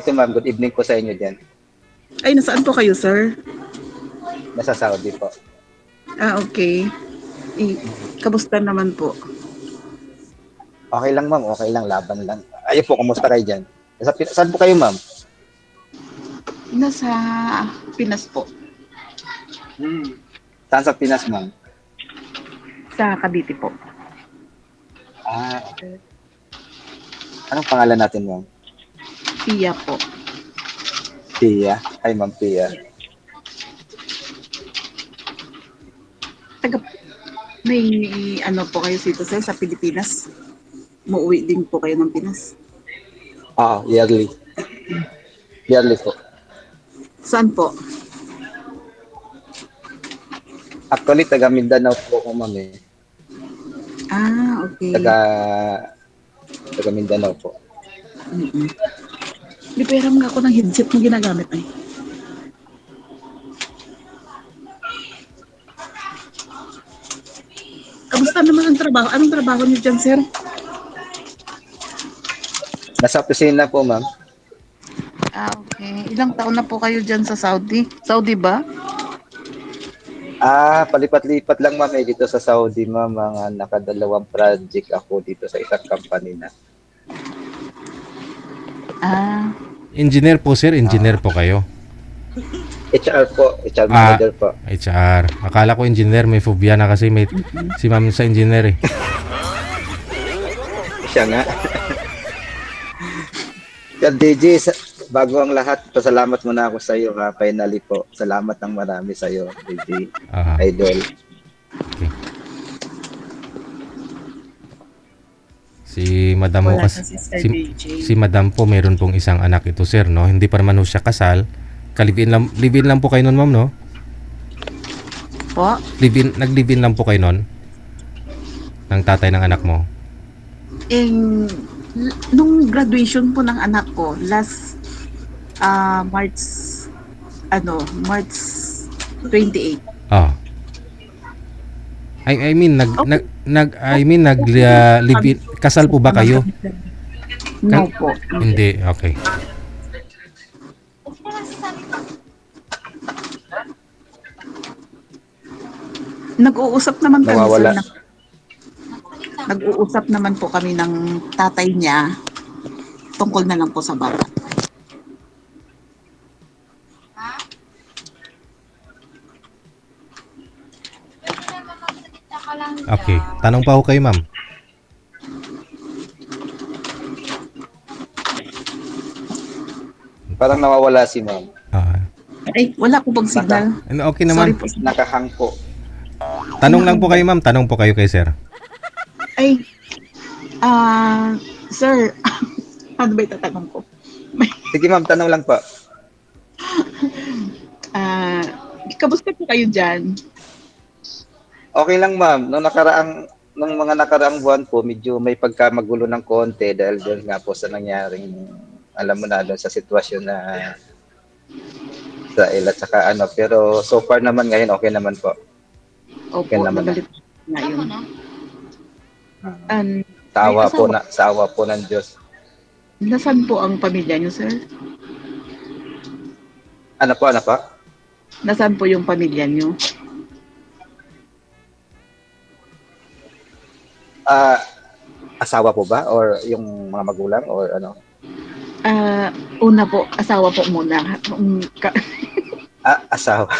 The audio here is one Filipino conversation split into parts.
dito, ma'am. Good evening po sa inyo diyan. Ay, nasaan po kayo, sir? Nasa Saudi po. Okay. Kamusta naman po? Okay lang, ma'am. Okay lang, laban lang. Ayun po, kumusta kayo diyan? Saan po kayo, ma'am? Nasa Pinas po. Saan sa Pinas, ma'am? Sa Cavite po. Okay. Anong pangalan natin, ma'am? Pia po. Pia. Hi, ma'am Pia. Taga, may ano po kayo dito, sir, sa Pilipinas? Muuwi din po kayo ng Pinas? Yearly. Yearly po. Saan po? Actually, taga Mindanao po ako, ma'am eh. Okay. Taga Mindanao po. Liperam nga ako ng headset na ginagamit ay. Kamusta naman ang trabaho? Anong trabaho niyo dyan, sir? Nasa opisina po, ma'am. Okay. Ilang taon na po kayo dyan sa Saudi? Saudi ba? Palipat-lipat lang, ma'am, eh, dito sa Saudi, ma'am. Mga nakadalawang project ako dito sa isang company na. Engineer po, sir. Engineer po kayo. HR po. HR manager po. HR. Akala ko engineer. May phobia na kasi may si ma'am sa engineer eh. Siya nga. Sir DJ, bago ang lahat, pasalamat muna ako sa iyo, ha. Finally po. Salamat ng marami sa iyo, DJ. Idol. Okay. Si Madam mo kasi si Madam po meron pong isang anak ito, sir, no? Hindi pa naman siya kasal. Live-in lang po kayo noon, ma'am, no? Po? Nag-live-in lang po kayo noon? Ng tatay ng anak mo? Nung graduation po ng anak ko, last March 28. I mean live-in, kasal po ba kayo? No po. Hindi, okay. Nag-uusap naman kami, Nawawala. sir. Nag-uusap naman po kami ng tatay niya tungkol na lang po sa bata. Okay. Tanong pa ako kayo, ma'am. Parang nawawala si ma'am. Ay, wala po bang signal? Okay naman. Sorry po. Nakahang po. Tanong lang po kayo, ma'am. Tanong po kayo kay sir. Ay, sir, ano ba itatanong ko? Sige, ma'am, tanong lang po. Kamusta po kayo dyan? Okay lang, ma'am. Nung mga nakaraang buwan po, medyo may pagkamagulo ng konti dahil doon nga po sa nangyaring, alam mo na, doon sa sitwasyon na Israel at saka ano. Pero so far naman ngayon, okay naman po. Okay naman na yun. Sa awa po ng Diyos. Nasaan po ang pamilya niyo, sir? Ano po? Nasaan po yung pamilya niyo? Asawa po ba? Or yung mga magulang? Or ano? Una po, asawa po muna. Asawa.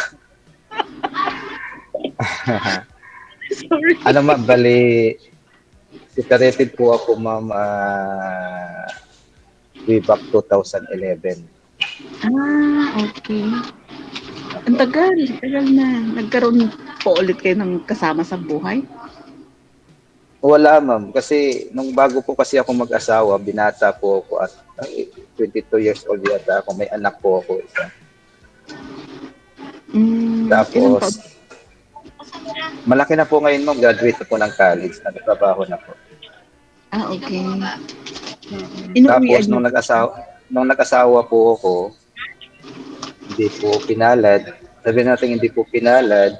Sorry. Ano, ma'am, bali, separated po ako, ma'am, way back 2011. Okay. Ang tagal na. Nagkaroon po ulit kayo ng kasama sa buhay? Wala, ma'am. Kasi nung bago po kasi ako mag-asawa, binata po ako at 22 years old yata ako. May anak po ako isa. Tapos, malaki na po ngayon, ma'am. Graduate na po ng college. Nagtrabaho na po. Okay. Tapos, nung nag-asawa po ako, hindi po pinalad. Sabi natin hindi po pinalad.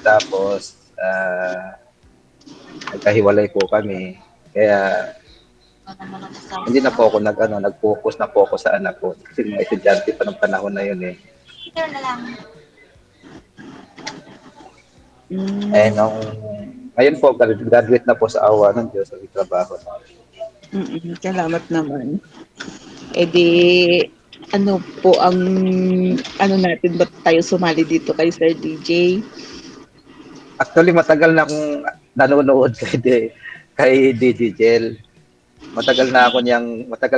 Tapos, nagkahiwalay po kami. Kaya, Hindi na po ako nag-focus na po ako sa anak ko. Kasi mga estudyante pa ng panahon na yun eh. Eh, Hmm, ngayon po, graduate na po sa awa ng Diyos sa trabaho. salamat naman. Eh di, ano po ang ano natin, ba't tayo sumali dito kay Sir DJ? Actually, matagal na akong nanonood kay DJ Jel. Matagal na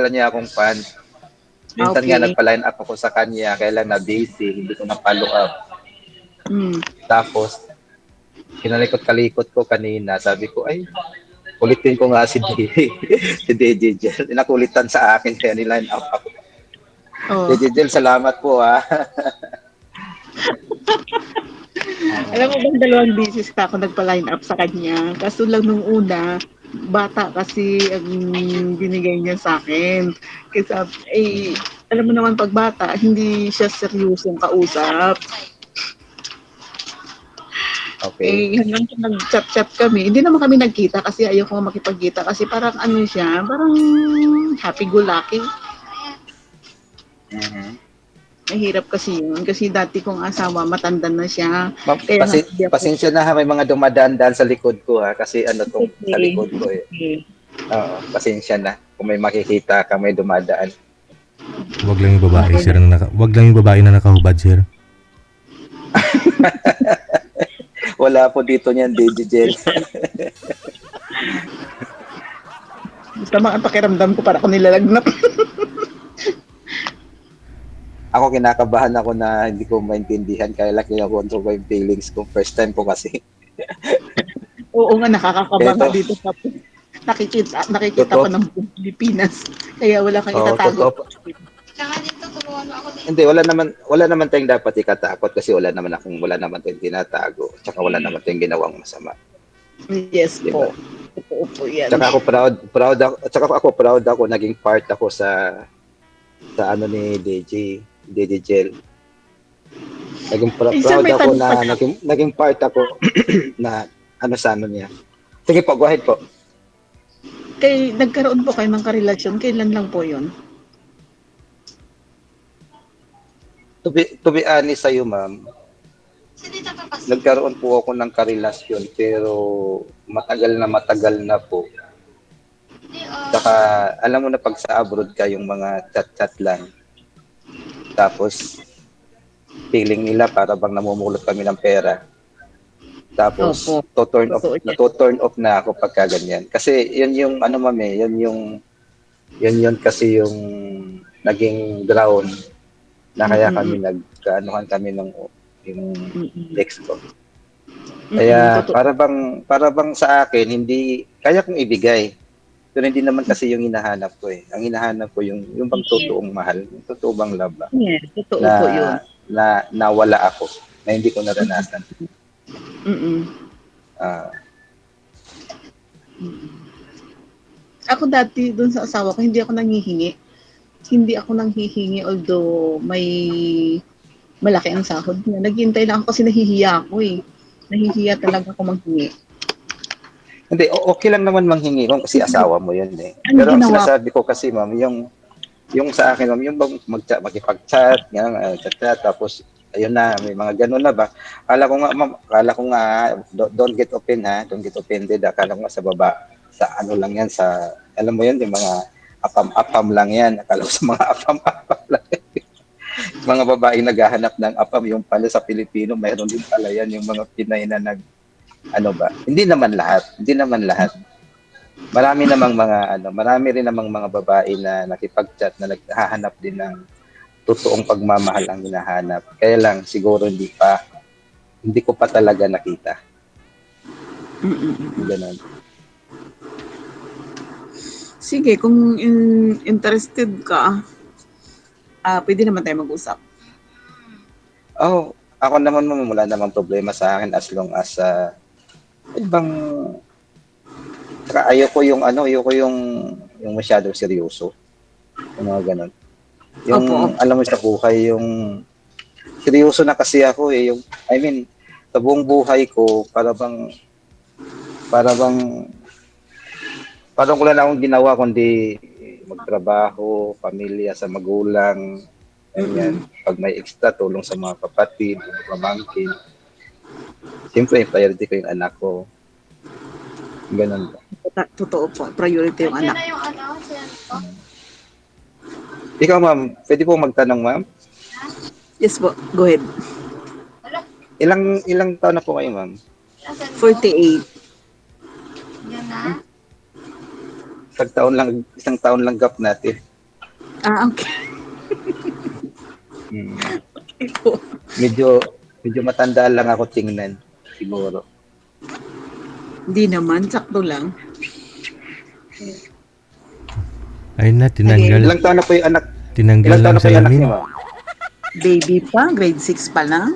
niya akong fan. Minsan nga Okay. nagpa-line up ako sa kanya, kailan na busy, hindi ko na follow up. Hmm. Tapos, kinalikot-kalikot ko kanina, sabi ko, ay, ulitin ko nga si DJ Jel. Inakulitan sa akin, kaya niline up ako. Oh. DJ Jel, salamat po ha. Alam mo bang 2 beses pa ako nagpa-line up sa kanya. Kaso lang nung una, bata kasi ang binigay niya sa akin. Kasi, alam mo naman pag bata, hindi siya seryosong kausap. Okay. Hanggang sa nag-chat-chat kami, hindi naman kami nagkita kasi ayoko nga makipagkita kasi parang ano siya, parang happy-go-lucky. Mhm. Mahirap kasi yun. Kasi dati kong asawa, matanda na siya. Ma'am, Kaya nga hindi ako pasensya na ha, may mga dumadaan sa likod ko ha, kasi ano tong sa okay. likod ko eh. Okay. Oo, pasensya na kung may makikita ka, may dumadaan. Wag lang yung babae, Okay sir, lang. wag lang yung babae na nakahubad, sir. Wala po dito niyan, DJ Jel. Basta mga pakiramdam ko para ako nilalagnat. Ako kinakabahan ako na hindi ko maintindihan, kaya lang kinakontrol ko yung feelings ko. First time ko kasi. Oo nga, nakakakaba nga Ito, dito sa nakikita pa totoo, ng buong Pilipinas. Kaya wala kang totoo. itatago. Hindi, wala naman tayong dapat ikatakot kasi wala naman tayong tinatago. Tsaka wala naman tayong ginawang masama. Yes Di ba? po. Totoo po yan. Tsaka ako proud ako, naging part ako sa ano ni DJ Jel. Sir, Proud may ako tanong na pala. naging part ako na ano sa ano niya. Sige po, go ahead po. Nagkaroon po kayo ng karelasyon, kailan lang po yun? To be honest sa'yo, ma'am, nagkaroon po ako ng karelasyon pero matagal na po. Saka alam mo na pag sa abroad ka yung mga chat-chat lang. Tapos feeling nila para bang namumulot kami ng pera. Tapos Opo. Totoo yan. turn off na ako pagka ganyan. Kasi yun yung ano ma'am eh, yun kasi yung naging ground na kaya kami nagkaanuhan kami ng yung ex ko. Kaya Totoo. para bang sa akin hindi kaya kong ibigay. Pero hindi naman kasi yung hinahanap ko eh. Ang hinahanap ko yung bang totoong mahal, yung totoo bang love ba? Yes, totoo Na po yun. nawala ako, na hindi ko naranasan. Mm. Ah, Ako dati doon sa asawa ko, hindi ako nanghihingi. Hindi ako nanghihingi although may malaki ang sahod niya. Naghihintay lang ako kasi nahihiya ako eh. Nahihiya talaga ako manghingi. hindi, okay lang naman manghingi kung kasi asawa mo yun eh. Ang Pero ang ginawa ko, sinasabi ko kasi ma'am, yung sa akin ma'am, yung bang makipag-chat, chat, tapos ayun na, may mga ganun na ba? Akala ko nga, ma'am, don't get offended. Akala ko nga sa ano lang yan, alam mo yun, yung mga apam-apam lang yan. Akala ko sa mga apam-apam lang yan. Mga babae naghahanap ng apam, yung pala sa Pilipino, mayroon din pala yan, yung mga Pinay na ano ba? Hindi naman lahat. Marami rin namang mga babae na nakipag-chat na naghahanap din ng totoong pagmamahal ang hinahanap. Kaya lang siguro hindi ko pa talaga nakita. Ganun. sige, kung interested ka, pwede naman tayo mag-usap. Oh, ako naman ma'am, wala namang problema sa akin as long as ibang saka ayoko yung masyadong seryoso. Yung mga ganun. Yung Opo, opo. alam mo sa buhay, yung seryoso na kasi ako eh, I mean, sa buong buhay ko para bang Parang wala na akong ginawa kundi magtrabaho, pamilya sa magulang, Mm-mm. ganyan. Pag may extra, tulong sa mga kapatid, mga pamangkin. Siyempre, priority ko yung anak ko. Ganun ba. Totoo po, priority yung anak. Ikaw, ma'am, pwede po magtanong, ma'am? Yes po, go ahead. Ilang taon na po kayo, ma'am? 48. Isang taon lang gap natin. Okay. Hmm. Okay po. Medyo matanda lang ako tingnan, siguro. Hindi naman, sakto lang. Ayun na, Okay. tinanggal. Ilang taon na po yung anak? Tinanggal Ilang taon lang na po yung anak salamin. niyo, ma'am? Baby pa, grade 6 pa lang.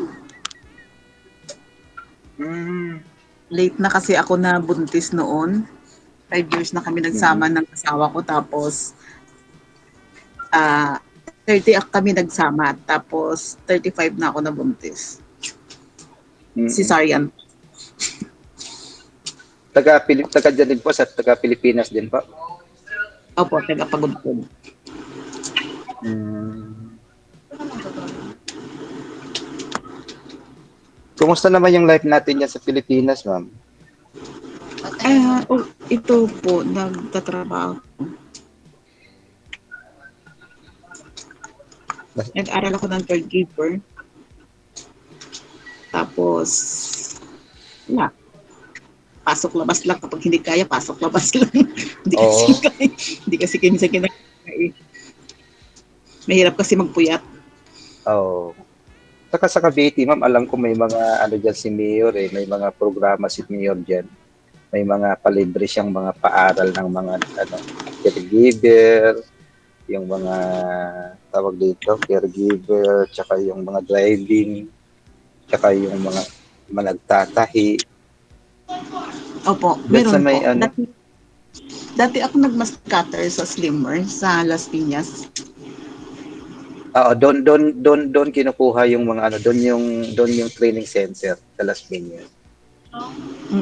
Hmm. Late na kasi ako na buntis noon. 5 years na kami nagsama ng asawa ko, tapos 30 kami nagsama, tapos 35 na ako nabuntis. Cesarean. Taga dyan din po, sa taga Pilipinas din po. Opo, taga-Pagudpud. Kumusta naman yung life natin yan sa Pilipinas, ma'am? Ito po, nagtatrabaho. Nag-aral ako ng caregiver. Tapos, wala. Pasok-labas lang. Kapag hindi kaya, pasok-labas lang. Hindi kasi Oo. kaya. Hindi kasi kinisa kinakaya. Mahirap kasi magpuyat. Oo. Saka sa Cavite, ma'am, alam ko may mga ano dyan si Mayor may mga programa si Mayor dyan. May mga palibre siyang mga paaral ng mga caregiver, yung mga tawag dito, caregiver, tsaka yung mga driving, tsaka yung mga nagtatahi. Opo, Dyan sa meron may po. ano, Dati ako nag-scatter sa Slimmer sa Las Piñas. doon kinukuha yung mga ano, doon yung training center sa Las Piñas.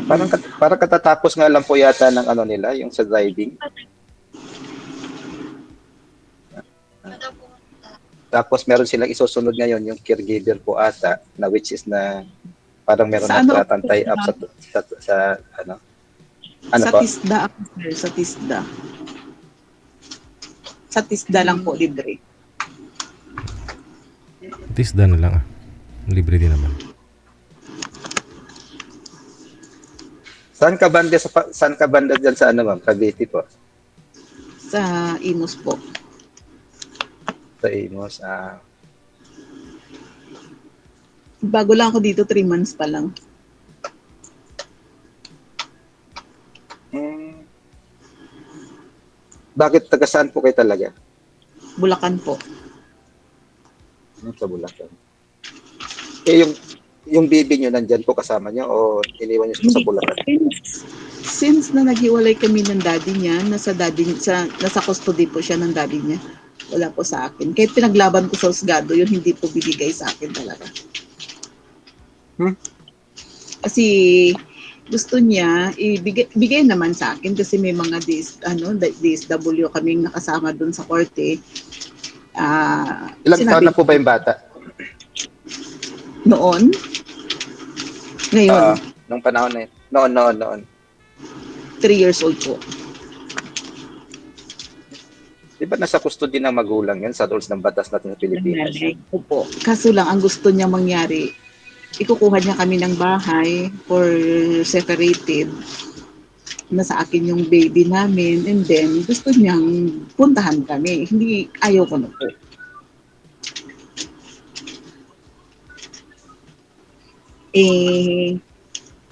Parang katatapos nga lang po yata ng ano nila, yung sa driving. Tapos meron silang isusunod ngayon yung caregiver po ata, na which is na parang meron Sa na ano, tie up sa ano. Ano sa po? TISDA ako, sir. Sa TISDA. Sa TISDA lang po, libre. Tisda na lang ah. Libre din naman. Saan ka banda diyan sa ano, ma'am? Cavite po. Sa Imus po. Sa Imus. Bago lang ako dito, 3 months pa lang. Bakit taga saan po kayo talaga? Bulacan po. Sa Bulacan. Yung baby nyo nandyan po kasama niya o iniwan niyo sa Bulacan? Since na naghiwalay kami ng daddy niya, nasa custody po siya ng daddy niya. Wala po sa akin. Kahit pinaglaban ko sa husgado, yun hindi po binigay sa akin talaga. Kasi gusto niya ibigay naman sa akin kasi may mga DSW kaming nakasama doon sa korte. Ilang taon na po ba yung bata? Noon? Ngayon? Nung panahon na yun. Noon. 3 years old po. Di ba nasa custody ng magulang yan sa rules ng batas natin sa Pilipinas? Opo. Kaso lang, ang gusto niya mangyari, ikukuha niya kami ng bahay for separated na sa akin yung baby namin, and then gusto niyang puntahan kami. Hindi, ayaw ko na po.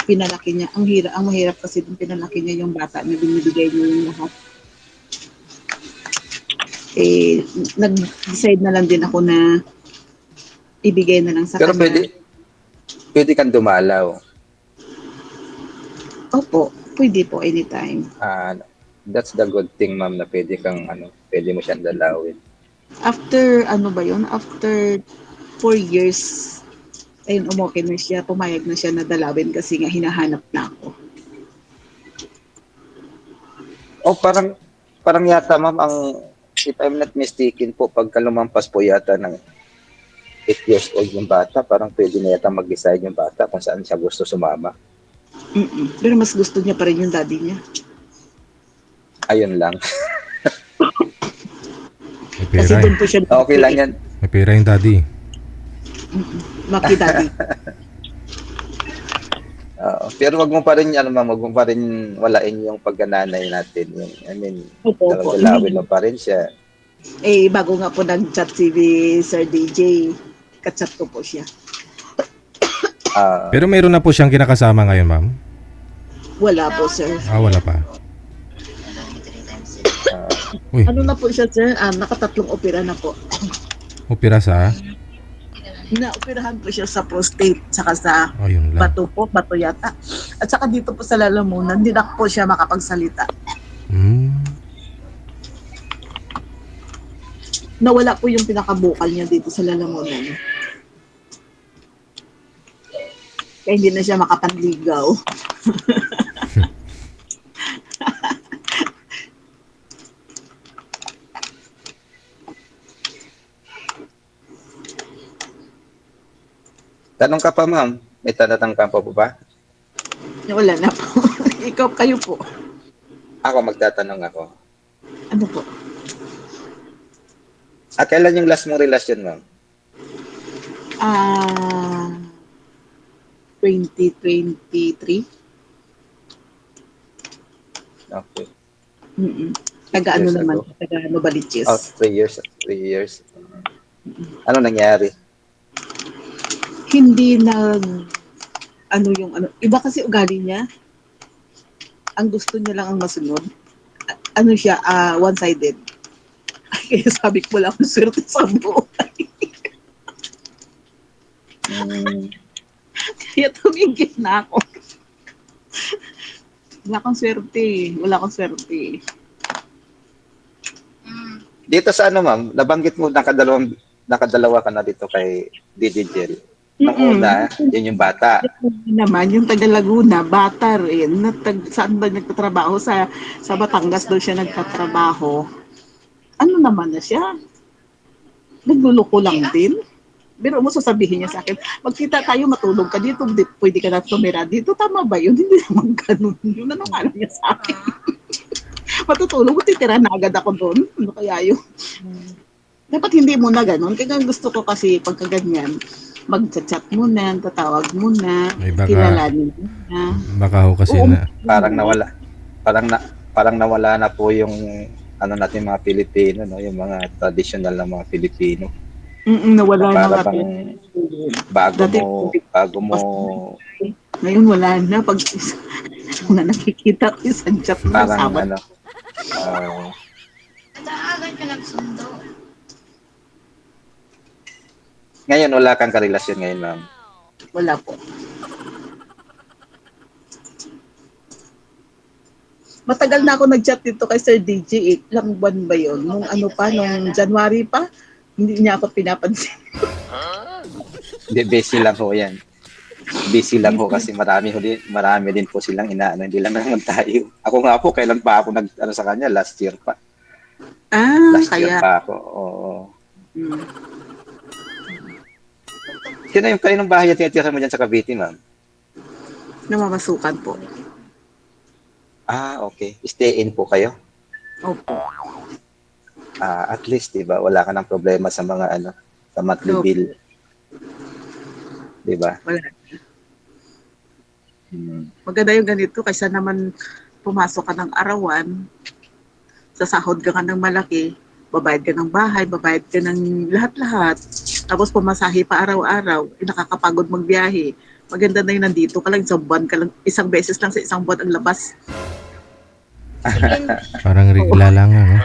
Pinalaki niya. Ang mahirap kasi din pinalaki niya yung bata na binibigay niya yung lahat. Nag-decide na lang din ako na ibigay na lang sa Pero kanya. pwede kang dumalaw. Opo, pwede po anytime. That's the good thing, ma'am, na pwede mo siyang dalawin. After, After 4 years, ayun, umokay na siya, pumayag na siya na dalawin kasi nga hinahanap na ako. O parang yata ma'am ang if I'm not mistaken po pagka lumampas po yata ng 8 years old yung bata, parang pwede na yata mag-decide yung bata kung saan siya gusto sumama. Pero mas gusto niya pa rin yung daddy niya. Ayun lang. May Kasi pera doon eh. po siya Okay lang yan. May pera yung daddy. Lucky daddy. Pero wag mo pa rin wag mo pa rin walain yung pagkananay natin. Yung, I mean, Opo. dalawin mo pa rin siya. Bago nga po nag-chat si Sir DJ, kachat ko po siya. Pero meron na po siyang kinakasama ngayon, ma'am? Wala po, sir. Wala pa. Uy, Ano na po siya, sir? Nakatatlong opera na po. opera sa? Naoperahan po siya sa prostate, saka sa Yun lang. bato yata. At saka dito po sa lalamunan, hindi na po siya makapagsalita. Nawala po yung pinakabukal niya dito sa lalamunan. Kaya hindi na siya makapanligaw. Tanong ka pa, ma'am. May tanong ka pa po ba? Wala na po. Kayo po. Ako magtatanong ako. Ano po? Kailan yung last mong relasyon, ma'am? 2023? Okay. Taga-ano Years naman? ago. Taga-ano Baliches? 3 years. 3 years. Ano nangyari? Hindi iba kasi ugali niya. Ang gusto niya lang ang masunod. Ano siya, one-sided. Kaya sabi ko, wala akong swerte sa buhay. Kaya tumigil na ako. Wala akong swerte. Dito sa ma'am, nabanggit mo nakadalawa ka na dito kay Didi Jel. Nung una, yun yung bata. Naman, yung taga Laguna, bata rin. Saan ba nagtatrabaho? Sa Batangas daw siya nagtatrabaho. Ano naman na siya? Nagluloko lang din. Pero mo sasabihin niya sa akin, magkita tayo, matulog ka dito, pwede ka na tumira dito. Tama ba yun? Hindi naman ganun. Yun ano kala niya sa akin. Matutulog, titira na agad ako doon. Ano kaya yun? Dapat hindi mo na ganun. Kaya gusto ko kasi pagka ganyan, mag-chat muna, tatawag muna, kilalanin muna. Baka ho kasi na parang nawala na po yung natin mga Pilipino, no, yung mga traditional na mga Pilipino. Nawala na bang bago mo ngayon wala na pag nakikita ko isang chat na parang sama. Agad ka nagsundo. Ngayon wala kang karelasyon ngayon, ma'am. Wala po. Matagal na ako nag-chat dito kay Sir DJ. Ilang buwan ba yun? Nung January pa, hindi niya ako pinapansin. Hindi, busy lang ho yan. Busy lang ho kasi marami din po silang inaano, hindi lang naman tayo. Ako nga po, kailan pa ako sa kanya? Last year pa. Last year pa ako. Oo. Sino yung kayo ng bahay at tinitira mo dyan sa Cavite, ma'am? Namamasukan po. Okay. Stay in po kayo? Opo. At least, diba, wala ka ng problema sa mga sa monthly bill. Diba? Wala. Maganda yung ganito kaysa naman pumasok ka ng arawan, sasahod ka ng malaki, babayad ka ng bahay, babayad ka ng lahat-lahat, tapos pumasahe pa araw-araw, nakakapagod magbiyahe. Maganda na yun, nandito ka lang, isang beses lang sa isang buwan ang labas. parang rigla lang, ano?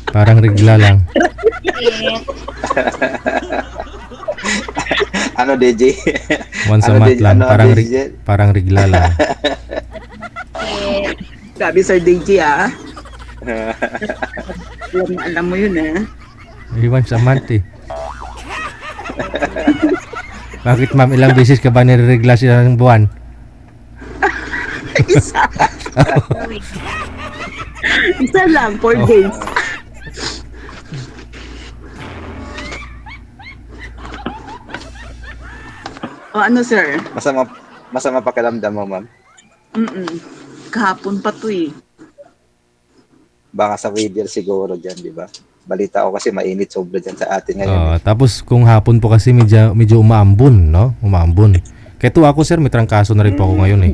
Parang rigla lang. DJ? Once a month lang, parang rigla lang. Sabi Sir DJ, alam mo yun, Once a month, eh. Bakit, ma'am, ilang beses ka ba niregla siya ng buwan? Isa. Isa lang, 4 Oh. days. O ano, sir? Masama pakiramdam mo, ma'am. Kahapon pa to eh. Baka sa weather siguro dyan, di ba? Balita ko kasi mainit sobra dyan sa atin ngayon. Oo, tapos kung hapon po kasi medyo umaambon, no? Umaambon. Kaya to ako sir, may trangkaso na rin po ako ngayon eh.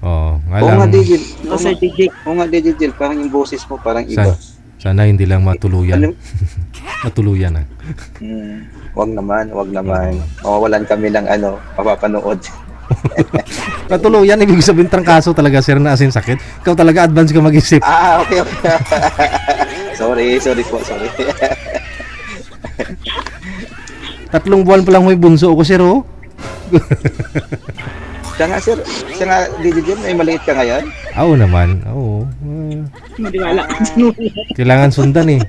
Oo, Oo nga, DJ. O, Sir DJ. Oo nga, DJ Jill. Parang yung boses mo parang iba. Sana hindi lang matuluyan. Ano? Matuluyan ah. Wag naman. Mawawalan kami ng mapapanood. Matuluyan, ibig sabihin trangkaso talaga sir na as in sakit. Ikaw talaga advance ka mag-isip. Okay. sorry po. 3 buwan pa lang may bunso ako sir oh. Siya nga, DJ Jill, may maliit ka ngayon? Oo naman, oo. Madiwala ka dyan. Kailangan sundan eh.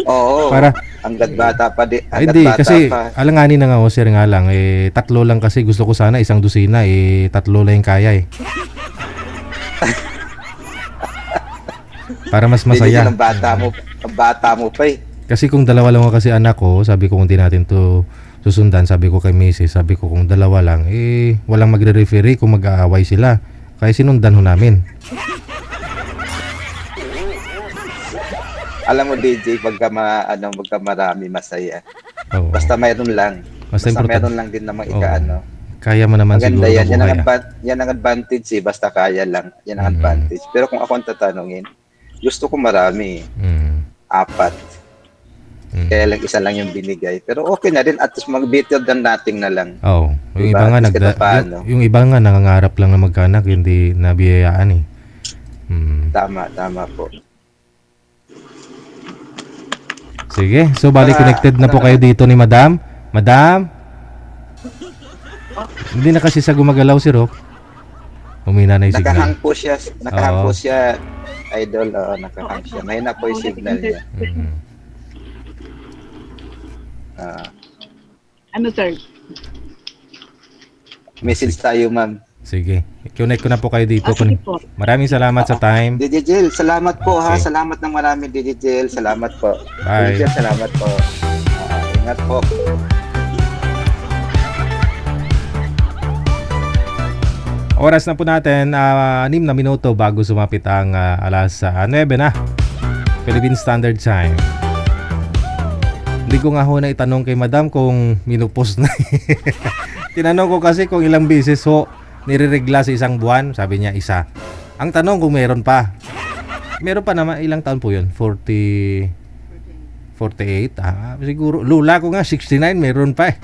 Oo. Para Hanggat bata pa di. ay, Hanggat hindi, bata kasi pa. alanganin na nga ako sir nga lang 3 lang kasi gusto ko sana 1 dosina 3 lang yung kaya eh. Para mas DJ Jill, masaya. ang bata mo pa eh. Kasi kung 2 lang kasi anak ko, sabi ko kung di natin to susundan, sabi ko kay Mrs., sabi ko kung 2 lang, walang magre-referee kung mag-aaway sila. Kaya sinundan ho namin. Alam mo, DJ, pagka marami, masaya. Oo. Basta mayroon lang. Basta importante. Mayroon lang din namang ikaano. Kaya mo naman Maganda siguro yan. Yan ang, mabuhay. yan ang advantage eh. Basta kaya lang. Yan ang advantage. Pero kung ako ang tatanungin, gusto ko marami. 4. Kaya lang isa lang yung binigay. Pero okay na rin. At least better than nothing na lang. Oo. Yung Diba? iba nga At least kahit paano. yung iba nga nangangarap lang na magkaanak, hindi nabiyayaan eh. Tama po. Sige. So bali connected na po kayo dito ni Madam. Madam? Hindi na kasi sa gumagalaw si Rock. Humina na yung signal. Nakahang po siya. Oo. Idol. Oo, nakahang siya. Mahina po yung signal niya. Ano, sir? Message tayo, ma'am. Sige. Connect ko na po kayo dito. Sige po. Maraming salamat sa time. DJ Jill, salamat po ha. Okay. Salamat ng marami, DJ Jill. Salamat po. Bye. DJ Jill, salamat po. Ingat po. Oras na po natin, 6 na minuto bago sumapit ang alas 9 na. Philippine Standard Time. Hindi ko nga ho na itanong kay Madam kung minupost na. Tinanong ko kasi kung ilang beses ho nireregla sa 1 buwan. Sabi niya 1. Ang tanong kung meron pa. Meron pa naman, ilang taon po yun? 48? Siguro. Lula ko nga, 69, meron pa eh.